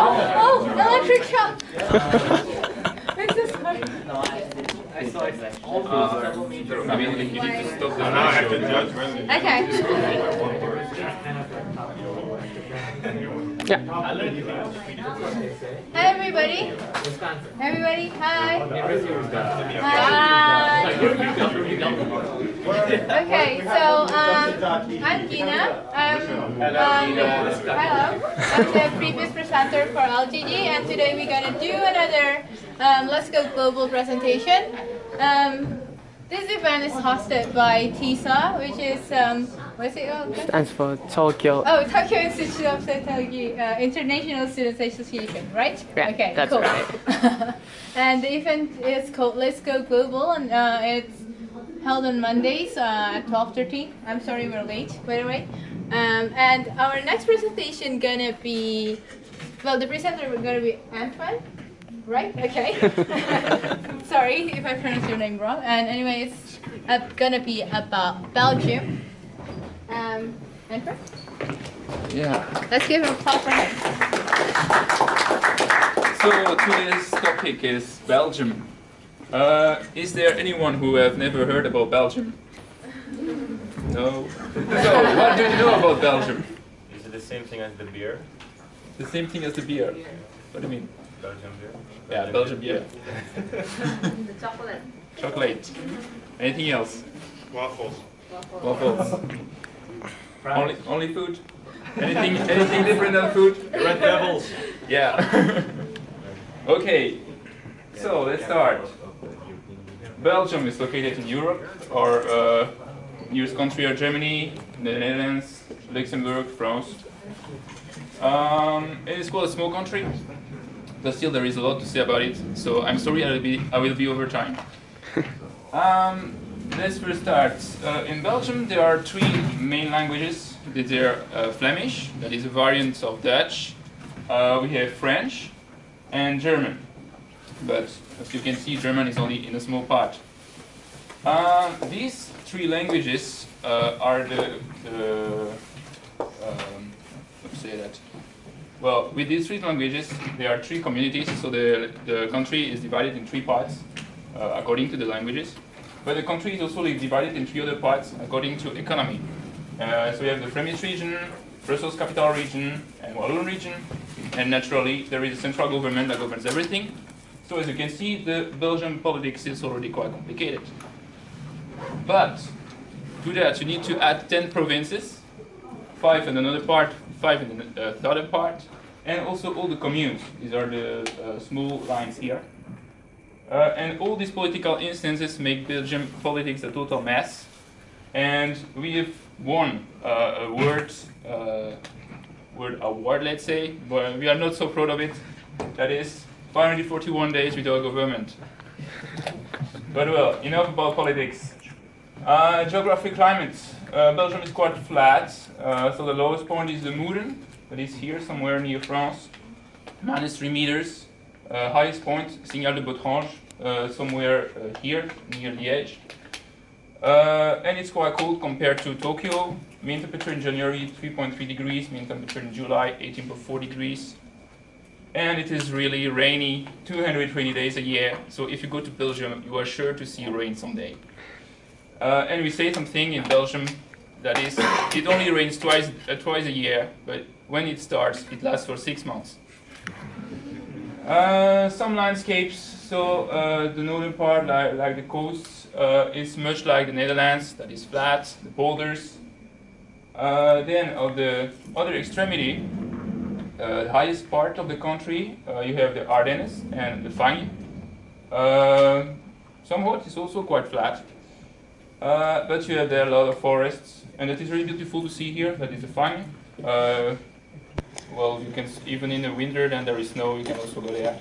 Oh, electric shock! I'm so sorry. I saw it. I mean, you need to stop the Now I have to judge when. Okay. Yeah. Hi everybody. Everybody, hi. Hi. Okay, so I'm Gina. Hello. I'm the previous presenter for LGG, and today we're gonna do another Let's Go Global presentation. This event is hosted by TISA, which is what's it called? Stands for Tokyo. Oh, Tokyo Institute of Technology, International Students Association, right? Yeah, okay, that's cool. right. And the event is called Let's Go Global, and it's held on Mondays at 12:13. I'm sorry we're late, by the way. And our next presentation gonna be, well, the presenter is gonna be Antoine, right? Okay. Sorry if I pronounced your name wrong. And anyway, it's gonna be about Belgium. Antoine? Yeah. Let's give him a clap for him. So today's topic is Belgium. Is there anyone who have never heard about Belgium? No. So what do you know about Belgium? Is it the same thing as the beer? The same thing as the beer. What do you mean? Belgian beer? Yeah, Belgium beer. The chocolate. Chocolate. Anything else? Waffles. Waffles. Only food? Anything different than food? Red Devils. Yeah. Okay. So let's start. Belgium is located in Europe. Our nearest country are Germany, the Netherlands, Luxembourg, France. It is quite a small country, but still there is a lot to say about it. So I'm sorry I will be over time. Let's first start. In Belgium there are three main languages. There are Flemish, that is a variant of Dutch. We have French and German. But as you can see, German is only in a small part. These three languages are let's say that. Well, with these three languages, there are three communities, so the country is divided in three parts according to the languages. But the country is also divided in three other parts according to economy. So we have the Flemish region, Brussels capital region, and Walloon region. And naturally, there is a central government that governs everything. So as you can see, the Belgian politics is already quite complicated. But to that, you need to add 10 provinces, 5 in another part, 5 in the other part, and also all the communes. These are the small lines here. And all these political instances make Belgium politics a total mess. And we have won a word award, let's say, but we are not so proud of it. That is 541 days without government. But well, enough about politics. Geographic climate. Belgium is quite flat, so the lowest point is the Mouden, that is here somewhere near France, -3 meters. Highest point, Signal de Botrange, somewhere here near Liège. And it's quite cold compared to Tokyo. Mean temperature in January 3.3 degrees, mean temperature in July 18.4 degrees. And it is really rainy 220 days a year, so if you go to Belgium, you are sure to see rain someday. And we say something in Belgium, that is, it only rains twice a year, but when it starts, it lasts for 6 months. Some landscapes, so the northern part, like the coast, is much like the Netherlands, that is flat, the boulders. Then on the other extremity, the highest part of the country, you have the Ardennes and the Fagne. Somewhat it's also quite flat, but you have there a lot of forests, and it is really beautiful to see here. That is the Fagne. Well, you can even in the winter, then there is snow. You can also go there.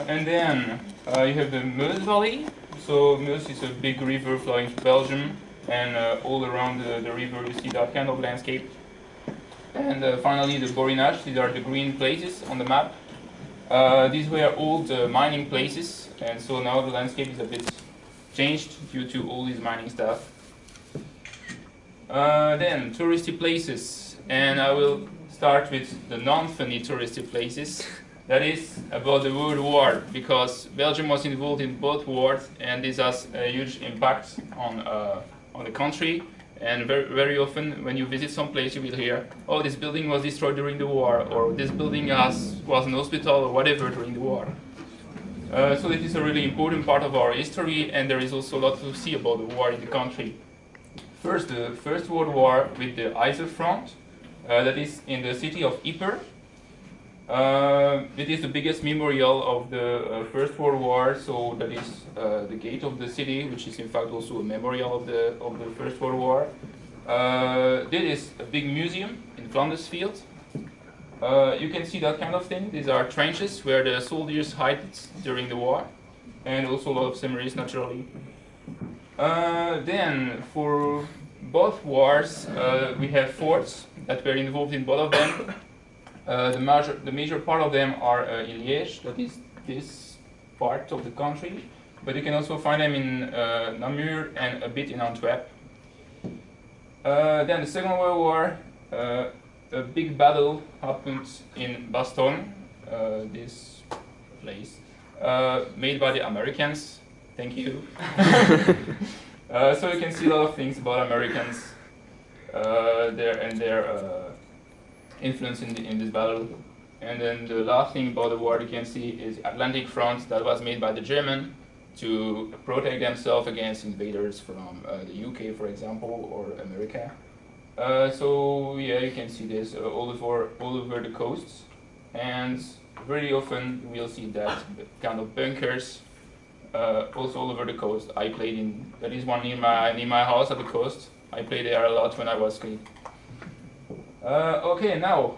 And then you have the Meuse Valley. So Meuse is a big river flowing to Belgium, and all around the river you see that kind of landscape. And finally the Borinage. These are the green places on the map. These were old mining places, and so now the landscape is a bit changed due to all this mining stuff. Then touristy places, and I will start with the non-funny touristy places. That is about the World War, because Belgium was involved in both wars, and this has a huge impact on the country. And very often, when you visit some place, you will hear, "Oh, this building was destroyed during the war," or "This building was an hospital," or whatever during the war. So it is a really important part of our history, and there is also a lot to see about the war in the country. First, the First World War with the Eisel Front, that is in the city of Ypres. It is the biggest memorial of the First World War, so that is the gate of the city, which is in fact also a memorial of the First World War. This is a big museum in Flanders Field. You can see that kind of thing. These are trenches where the soldiers hid during the war, and also a lot of cemeteries, naturally. Then, for both wars, we have forts that were involved in both of them. The major part of them are in Liège, that is this part of the country, but you can also find them in Namur and a bit in Antwerp. Then the Second World War, a big battle happened in Bastogne, this place, made by the Americans. Thank you. So you can see a lot of things about Americans there and their influence in this battle. And then the last thing about the war you can see is the Atlantic Front that was made by the Germans to protect themselves against invaders from the UK, for example, or America. So yeah, you can see this all over the coasts, and very often we'll see that kind of bunkers also all over the coast. I played in, there is one near my house at the coast. I played there a lot when I was kid. Okay, now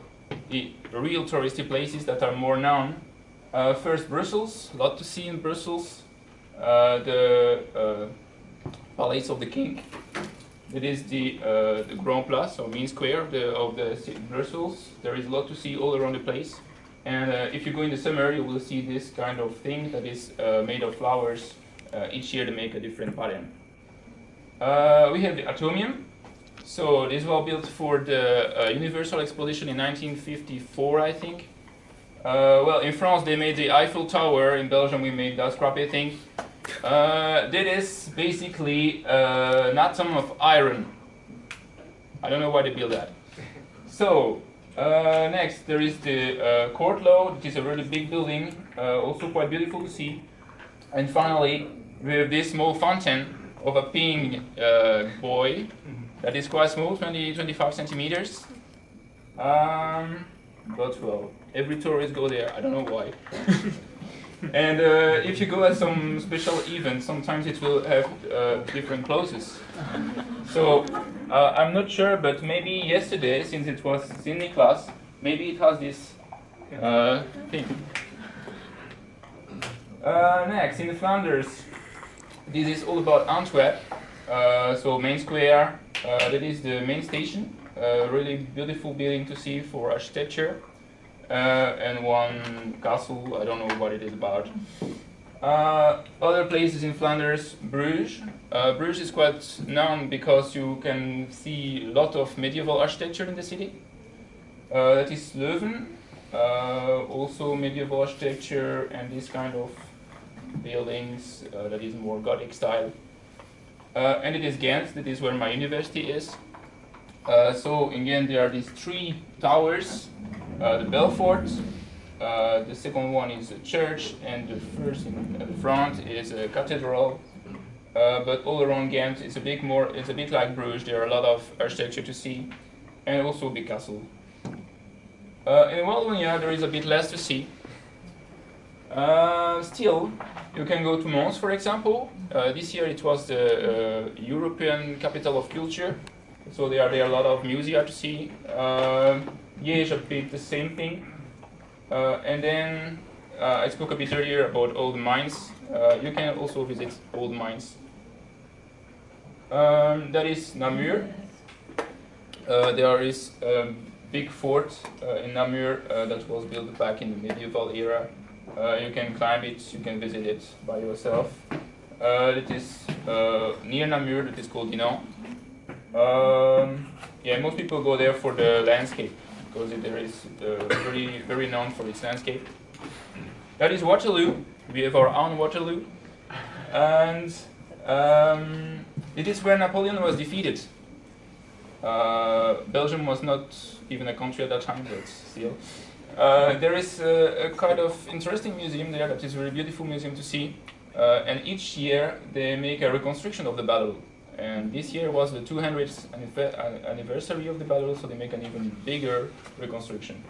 the real touristy places that are more known. First, Brussels. A lot to see in Brussels. The Palace of the King. It is the Grand Place, or Main Square of the city of Brussels. There is a lot to see all around the place. And if you go in the summer, you will see this kind of thing that is made of flowers. Each year they make a different pattern. We have the Atomium. So this was built for the Universal Exposition in 1954, I think. Well, in France they made the Eiffel Tower. In Belgium we made that scrappy thing. That is basically an atom of iron. I don't know why they built that. So next there is the Court Law. It is a really big building, also quite beautiful to see. And finally we have this small fountain of a pink boy. That is quite small, 25 centimeters. But well, every tourist go there, I don't know why. And if you go at some special event, sometimes it will have different clothes. So I'm not sure, but maybe yesterday, since it was Sydney class, maybe it has this thing. Next, in Flanders, this is all about Antwerp. So Main Square, that is the main station. Really beautiful building to see for architecture. And one castle, I don't know what it is about. Other places in Flanders, Bruges. Bruges is quite known because you can see a lot of medieval architecture in the city. That is Leuven, also medieval architecture and this kind of buildings that is more Gothic style. And it is Ghent, that is where my university is. So again, there are these three towers. The Belfort, the second one is a church, and the first in the front is a cathedral. But all around Ghent, it's a bit like Bruges. There are a lot of architecture to see, and also a big castle. In Wallonia, there is a bit less to see. Still, you can go to Mons, for example. This year it was the European Capital of Culture, so there are a lot of museums to see. Liège, a bit the same thing. And then I spoke a bit earlier about old mines. You can also visit old mines. That is Namur. There is a big fort in Namur that was built back in the medieval era. You can climb it, you can visit it by yourself. It is near Namur, that is called Dinan. Yeah, most people go there for the landscape. because there is very, very known for its landscape. That is Waterloo. We have our own Waterloo. And it is where Napoleon was defeated. Belgium was not even a country at that time, but still. There is a kind of interesting museum there that is a very beautiful museum to see. And each year they make a reconstruction of the battle. And this year was the 200th anniversary of the battle, so they make an even bigger reconstruction.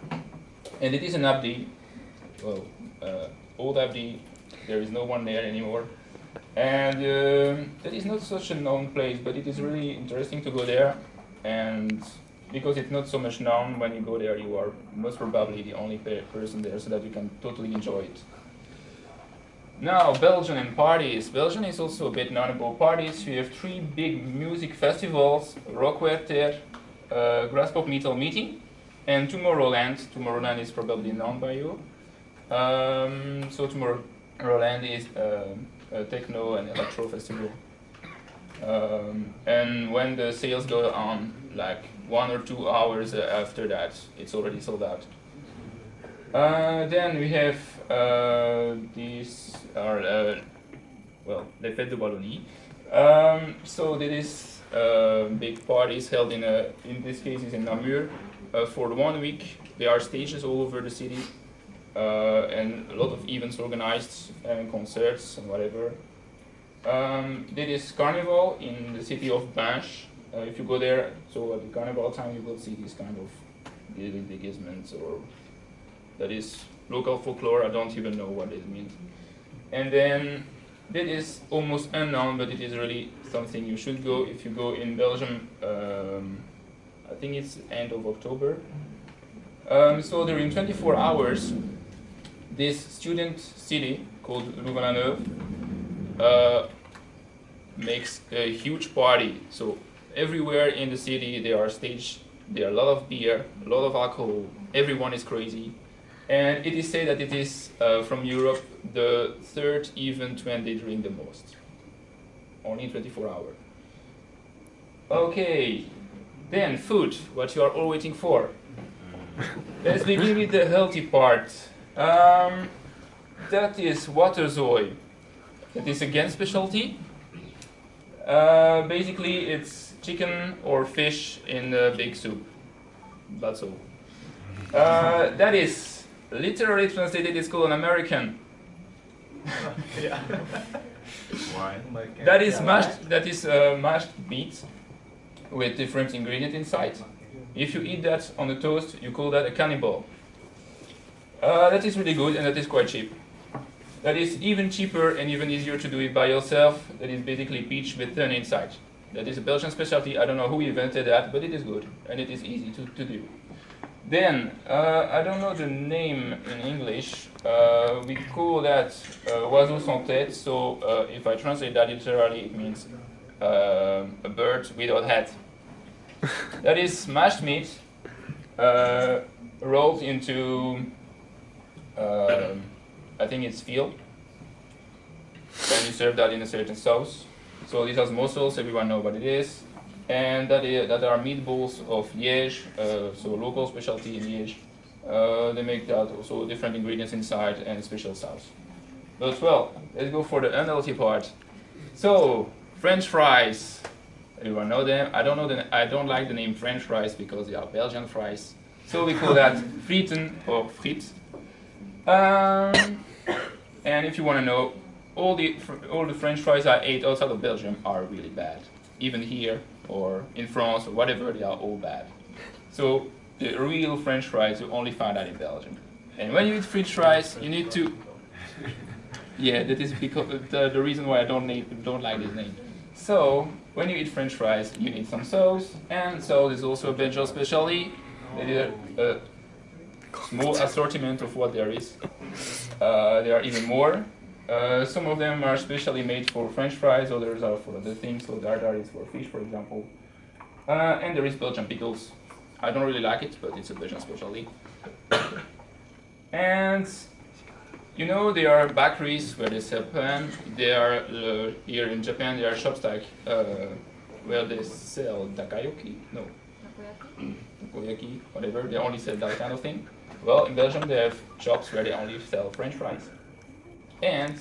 And it is an abbey, well, old abbey. There is no one there anymore. And that is not such a known place, but it is really interesting to go there. And because it's not so much known, when you go there, you are most probably the only person there, so that you can totally enjoy it. Now, Belgium and parties. Belgium is also a bit known about parties. We have 3 big music festivals: Rockwerter, Graspop Metal Meeting, and Tomorrowland. Tomorrowland is probably known by you. So Tomorrowland is a techno and electro festival. And when the sales go on, like 1 or 2 hours after that, it's already sold out. Then we have these are well, les Fêtes de Wallonie. So there is big parties held in this case is in Namur for 1 week. There are stages all over the city and a lot of events organized and concerts and whatever. There is Carnival in the city of Binche. If you go there, so at the Carnival time, you will see these kind of little déguisements, or that is local folklore. I don't even know what it means. And then that is almost unknown, but it is really something you should go if you go in Belgium. I think it's end of October. So during 24 hours, this student city called Louvain-la-Neuve makes a huge party. So everywhere in the city there are stage, there are a lot of beer, a lot of alcohol, everyone is crazy. And it is said that it is, from Europe, the 3rd event when they drink the most. Only 24 hours. Okay, then food, what you are all waiting for. Let's begin with the healthy part. That is waterzooi. That is again specialty. Basically, it's chicken or fish in a big soup. That's all. That is literally translated. It's called an American. Yeah. Why? That is mashed. That is mashed meat with different ingredients inside. If you eat that on a toast, you call that a cannibal. That is really good and that is quite cheap. That is even cheaper and even easier to do it by yourself. That is basically peach with tuna inside. That is a Belgian specialty. I don't know who invented that, but it is good and it is easy to do. Then, I don't know the name in English. We call that oiseau sans tête. So if I translate that literally, it means a bird without head. That is mashed meat rolled into, I think it's veal. And you serve that in a certain sauce. So these are mussels, everyone knows what it is. And that are meatballs of Liège, so local specialty in Liège. They make that also different ingredients inside and special sauce. But well, let's go for the unhealthy part. So, French fries. Everyone know them. I don't like the name French fries because they are Belgian fries. So we call that frieten or frites. And if you want to know, all the French fries I ate outside of Belgium are really bad. Even here or in France or whatever, they are all bad. So the real French fries you only find out in Belgium. And when you eat French fries, you need to. Yeah, that is because the reason why I don't like this name. So when you eat French fries, you need some sauce, and sauce is also a Belgian specialty. There is a small assortment of what there is. There are even more. Some of them are specially made for French fries, others are for other things, so tartare is for fish, for example. And there is Belgian pickles. I don't really like it, but it's a Belgian specialty. And you know, there are bakeries where they sell pan. There are, here in Japan, there are shops like, where they sell takoyaki. No. takoyaki, whatever. They only sell that kind of thing. Well, in Belgium they have shops where they only sell French fries and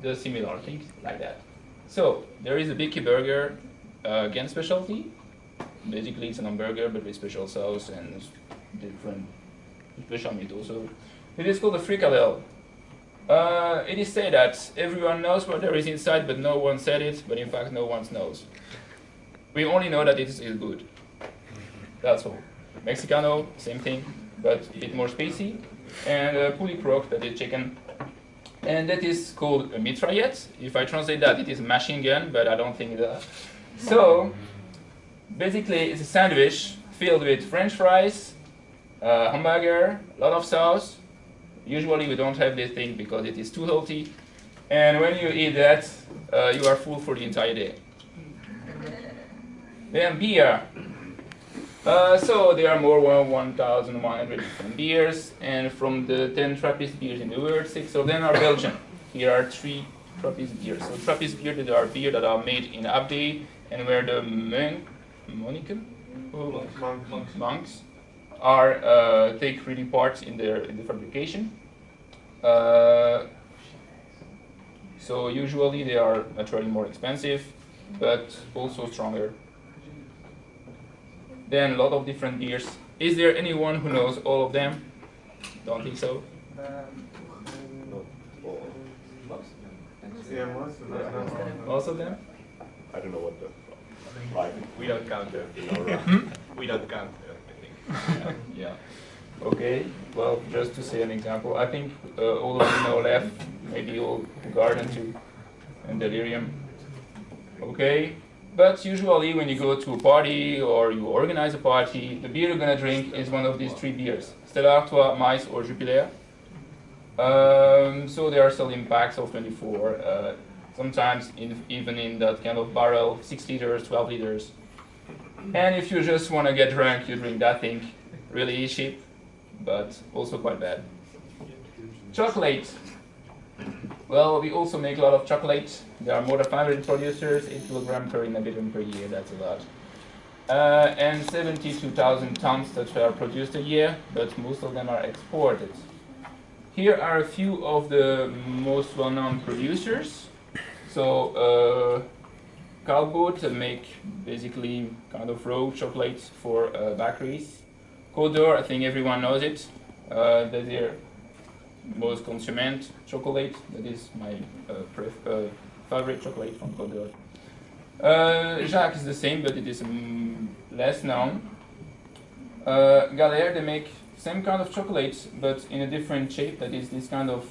the similar things like that. So there is a Bicky Burger Ghent specialty. Basically, it's an hamburger but with special sauce and different special meat also. It is called a frikadel. It is said that everyone knows what there is inside, but no one said it. But in fact, no one knows. We only know that it is good. That's all. Mexicano, same thing, but a bit more spicy. And poulet croque, that is chicken. And that is called a mitraillette. If I translate that, it is machine gun, but I don't think that. So, basically, it's a sandwich filled with French fries, hamburger, a lot of sauce. Usually we don't have this thing because it is too healthy. And when you eat that, you are full for the entire day. Then beer. So there are more than 1,100 different beers, and from the 10 Trappist beers in the world, 6 of them are Belgian. Here are 3 Trappist beers. So Trappist beer that are made in Abdey, and where the monks are take really part in the fabrication. So usually they are naturally more expensive, but also stronger. Then a lot of different beers. Is there anyone who knows all of them? Don't think so. Most of them? I don't know what the like. We don't count them. We don't count them, I think. Yeah. Okay. Well, just to say an example, I think all of you know left, maybe all Garden too, and Delirium. Okay. But usually when you go to a party or you organize a party, the beer you're going to drink is one of these 3 beers. Stella Artois, Mais or Jupiler. So they are selling packs of 24, sometimes even in that kind of barrel, 6 liters, 12 liters. And if you just want to get drunk, you drink that thing. Really cheap, but also quite bad. Chocolate. Well, we also make a lot of chocolate. There are more than 500 producers, 8 kilograms per inhabitant per year, that's a lot. And 72,000 tons that are produced a year, but most of them are exported. Here are a few of the most well-known producers. So, Calboat make basically kind of raw chocolates for bakeries. Côte d'Or, I think everyone knows it. That's their most consumed chocolate. That is my favorite chocolate from Côte d'Or. Jacques is the same, but it is less known. Galère, they make same kind of chocolate, but in a different shape. That is this kind of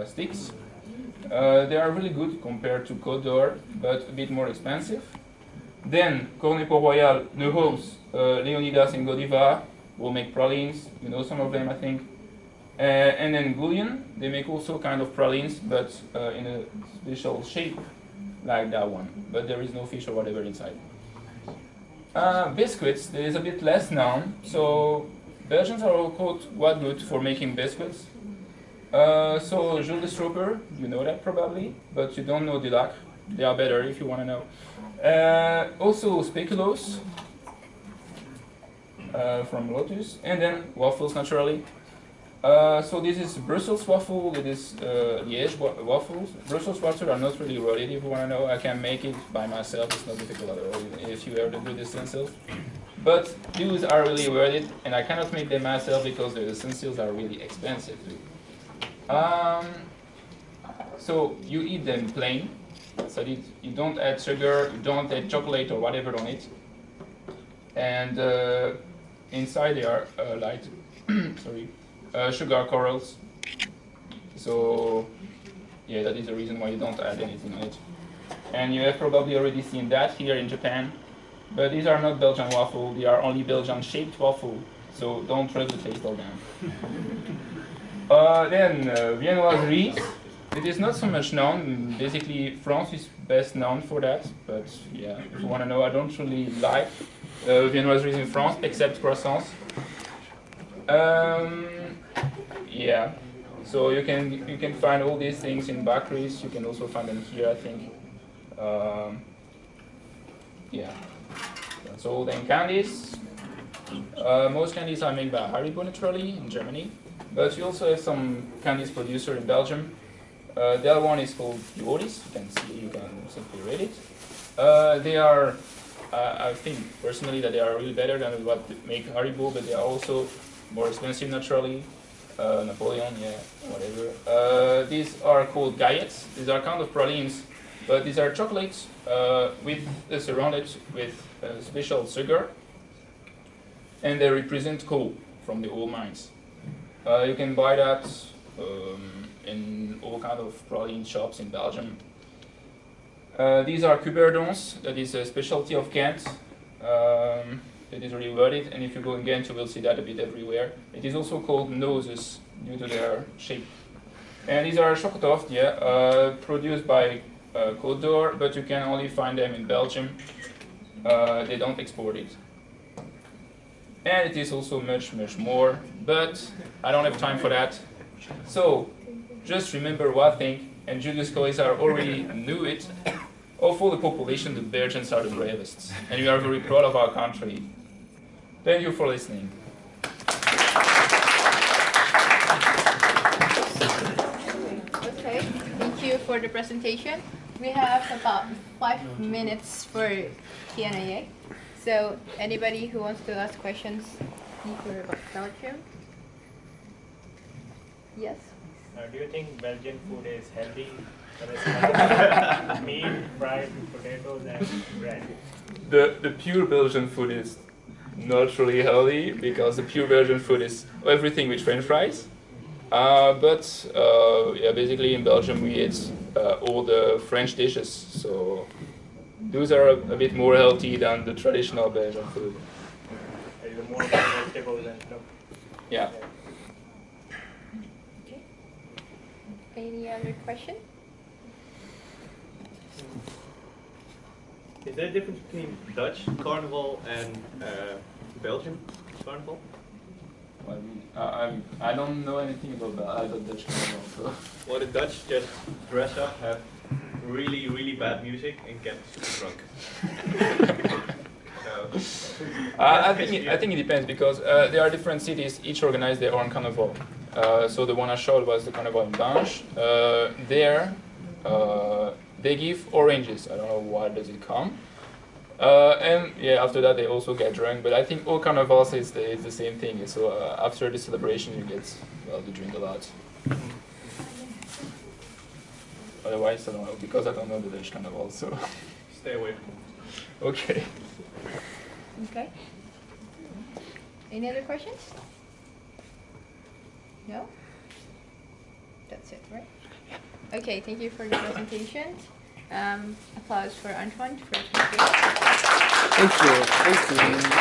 sticks. They are really good compared to Côte d'Or, but a bit more expensive. Then Cornet Port Royal, Neuhaus, Leonidas and Godiva will make pralines. You know some of them, I think. And then Goulian, they make also kind of pralines, but in a special shape, like that one. But there is no fish or whatever inside. Biscuits, there is a bit less known. So Belgians are quite good for making biscuits. So Jules de Stroper, you know that probably, but you don't know Dilac. They are better if you want to know. Also Speculoos from Lotus, and then waffles naturally. So this is Brussels waffle, it is Liège waffles. Brussels waffles are not really worth it if you want to know. I can make it by myself, it's not difficult at all if you have the good utensils. But these are really worth it, and I cannot make them myself because the utensils are really expensive too. So you eat them plain, so you don't add sugar, you don't add chocolate or whatever on it. And inside they are light, sorry. Sugar corals. So yeah, that is the reason why you don't add anything on it. And you have probably already seen that here in Japan. But these are not Belgian waffle, they are only Belgian shaped waffle. So don't trust the taste of them. Then viennoiseries. It is not so much known. Basically, France is best known for that. But yeah, if you want to know, I don't really like viennoiseries in France except croissants. Yeah, so you can find all these things in bakeries. You can also find them here, I think. Yeah, that's all. Then candies. Most candies are made by Haribo naturally in Germany, but we also have some candies producer in Belgium. The other one is called Joris. You can simply read it. They are, I think personally that they are really better than what make Haribo, but they are also more expensive naturally. Napoleon, yeah, whatever. These are called gaillettes. These are kind of pralines, but these are chocolates surrounded with special sugar, and they represent coal from the old mines. You can buy that in all kind of praline shops in Belgium. These are cuberdons. That is a specialty of Ghent. It is really worth it, and if you go in Ghent, you will see that a bit everywhere. It is also called noses due to their shape. And these are chocotoft, produced by Côte d'Or, but you can only find them in Belgium. They don't export it. And it is also much, much more, but I don't have time for that. So, just remember one thing, and Julius Caesar already knew it. Of all the population, the Belgians are the bravest, and we are very proud of our country. Thank you for listening. Okay, thank you for the presentation. We have about 5 minutes for Q&A. So, anybody who wants to ask questions deeper about Belgium? Yes? Do you think Belgian food is healthy? Meat, fried potatoes, and bread. The pure Belgian food is not really healthy because the pure Belgian food is everything with French fries. Basically in Belgium we eat all the French dishes, so those are a bit more healthy than the traditional Belgian food. Is it more vegetables and no? Yeah. Okay. Any other question? Is there a difference between Dutch carnival and Belgian carnival? Well, I don't know anything about the Dutch carnival. So. Well, the Dutch just dress up, have really, really bad music, and get super drunk. I think it depends because there are different cities, each organize their own carnival. So the one I showed was the carnival in Banche. They give oranges. I don't know why does it come. After that they also get drunk. But I think all carnivals is the same thing. So after the celebration you get to drink a lot. Otherwise I don't know because I don't know the Dutch carnival. So Stay away from them. okay. Okay. Any other questions? No? That's it, right? Okay, thank you for the presentation. Applause for Antoine for his presentation. Thank you. Thank you.